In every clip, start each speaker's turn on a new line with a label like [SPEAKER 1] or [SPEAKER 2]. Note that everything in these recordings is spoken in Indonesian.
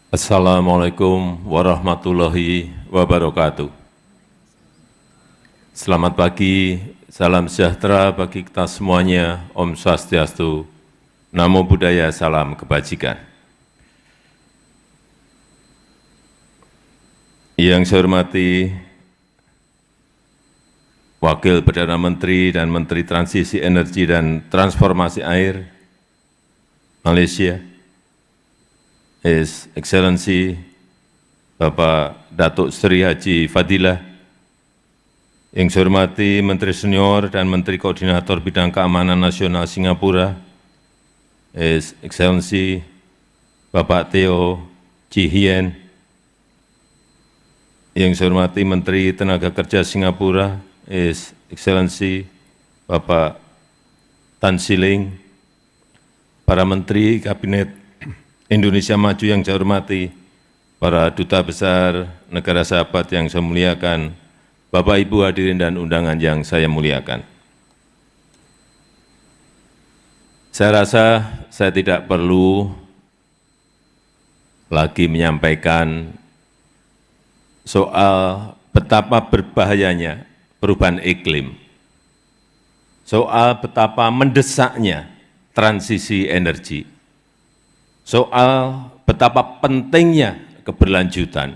[SPEAKER 1] Assalamualaikum warahmatullahi wabarakatuh. Selamat pagi, salam sejahtera bagi kita semuanya, Om Swastiastu, Namo Buddhaya, salam kebajikan. Yang saya hormati Wakil Perdana Menteri dan Menteri Transisi Energi dan Transformasi Air Malaysia, His Excellency Bapak Datuk Seri Haji Fadilah, yang saya hormati Menteri Senior dan Menteri Koordinator Bidang Keamanan Nasional Singapura, His Excellency Bapak Teo Chee Hean, yang saya hormati Menteri Tenaga Kerja Singapura, His Excellency Bapak Tan Sri Ling, para Menteri Kabinet Indonesia Maju yang saya hormati, para duta besar negara sahabat yang saya muliakan, Bapak Ibu hadirin dan undangan yang saya muliakan. Saya rasa saya tidak perlu lagi menyampaikan soal betapa berbahayanya perubahan iklim, soal betapa mendesaknya transisi energi, soal betapa pentingnya keberlanjutan.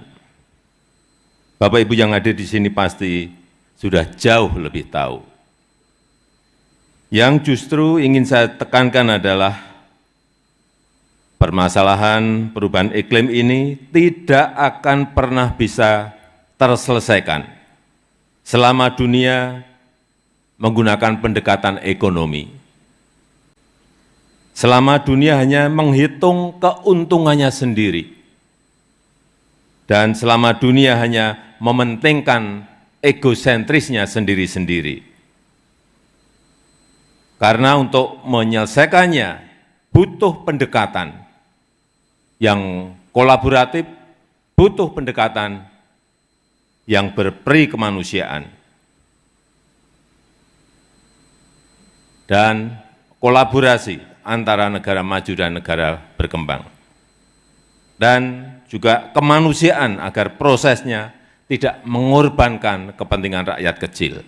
[SPEAKER 1] Bapak Ibu yang hadir di sini pasti sudah jauh lebih tahu. Yang justru ingin saya tekankan adalah permasalahan perubahan iklim ini tidak akan pernah bisa terselesaikan selama dunia menggunakan pendekatan ekonomi. Selama dunia hanya menghitung keuntungannya sendiri, dan selama dunia hanya mementingkan egosentrisnya sendiri-sendiri. Karena untuk menyelesaikannya butuh pendekatan yang kolaboratif, butuh pendekatan yang berperi kemanusiaan, dan kolaborasi antara negara maju dan negara berkembang, dan juga kemanusiaan agar prosesnya tidak mengorbankan kepentingan rakyat kecil.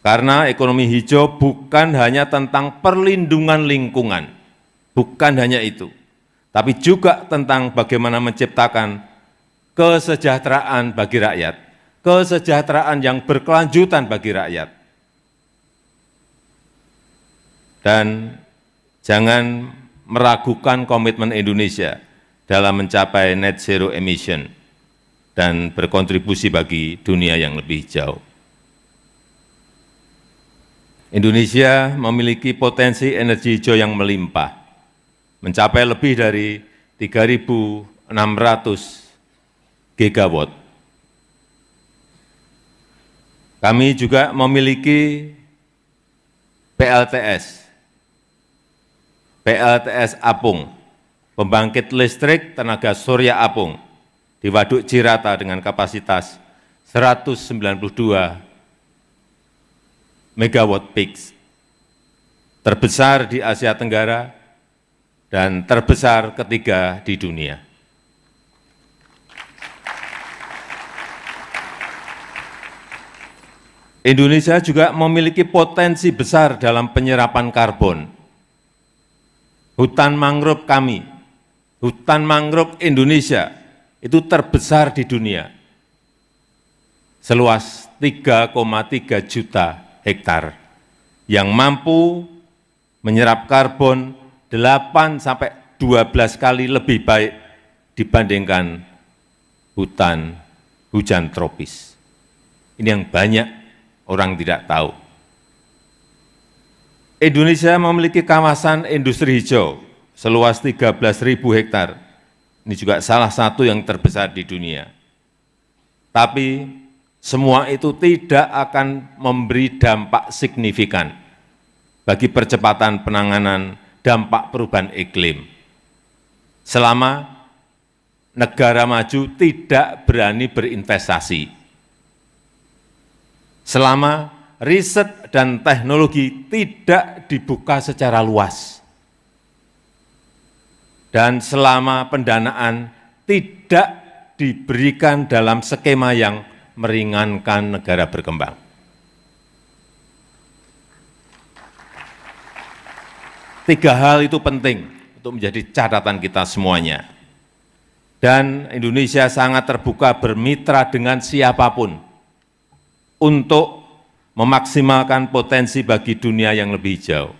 [SPEAKER 1] Karena ekonomi hijau bukan hanya tentang perlindungan lingkungan, bukan hanya itu, tapi juga tentang bagaimana menciptakan kesejahteraan bagi rakyat, kesejahteraan yang berkelanjutan bagi rakyat. Dan jangan meragukan komitmen Indonesia dalam mencapai net zero emission dan berkontribusi bagi dunia yang lebih jauh. Indonesia memiliki potensi energi hijau yang melimpah, mencapai lebih dari 3.600 gigawatt. Kami juga memiliki PLTS Apung, pembangkit listrik tenaga surya apung di Waduk Cirata dengan kapasitas 192 megawatt peak, terbesar di Asia Tenggara dan terbesar ketiga di dunia. Indonesia juga memiliki potensi besar dalam penyerapan karbon. Hutan mangrove kami, hutan mangrove Indonesia itu terbesar di dunia, seluas 3,3 juta hektar, yang mampu menyerap karbon 8 sampai 12 kali lebih baik dibandingkan hutan hujan tropis. Ini yang banyak orang tidak tahu. Indonesia memiliki kawasan industri hijau seluas 13.000 hektar. Ini juga salah satu yang terbesar di dunia. Tapi semua itu tidak akan memberi dampak signifikan bagi percepatan penanganan dampak perubahan iklim selama negara maju tidak berani berinvestasi, selama riset dan teknologi tidak dibuka secara luas, dan selama pendanaan tidak diberikan dalam skema yang meringankan negara berkembang. Tiga hal itu penting untuk menjadi catatan kita semuanya. Dan Indonesia sangat terbuka bermitra dengan siapapun untuk memaksimalkan potensi bagi dunia yang lebih hijau,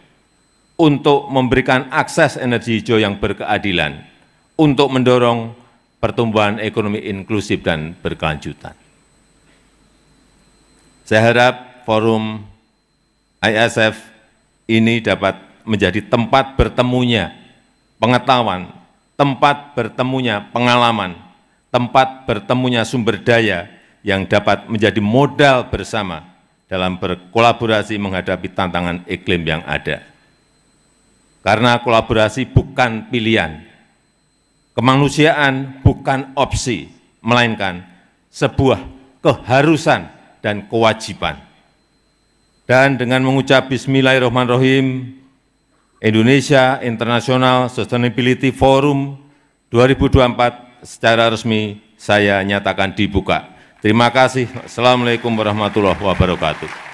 [SPEAKER 1] untuk memberikan akses energi hijau yang berkeadilan, untuk mendorong pertumbuhan ekonomi inklusif dan berkelanjutan. Saya harap forum ISF ini dapat menjadi tempat bertemunya pengetahuan, tempat bertemunya pengalaman, tempat bertemunya sumber daya yang dapat menjadi modal bersama dalam berkolaborasi menghadapi tantangan iklim yang ada. Karena kolaborasi bukan pilihan, kemanusiaan bukan opsi, melainkan sebuah keharusan dan kewajiban. Dan dengan mengucap Bismillahirrahmanirrahim, Indonesia International Sustainability Forum 2024 secara resmi saya nyatakan dibuka. Terima kasih. Assalamualaikum warahmatullahi wabarakatuh.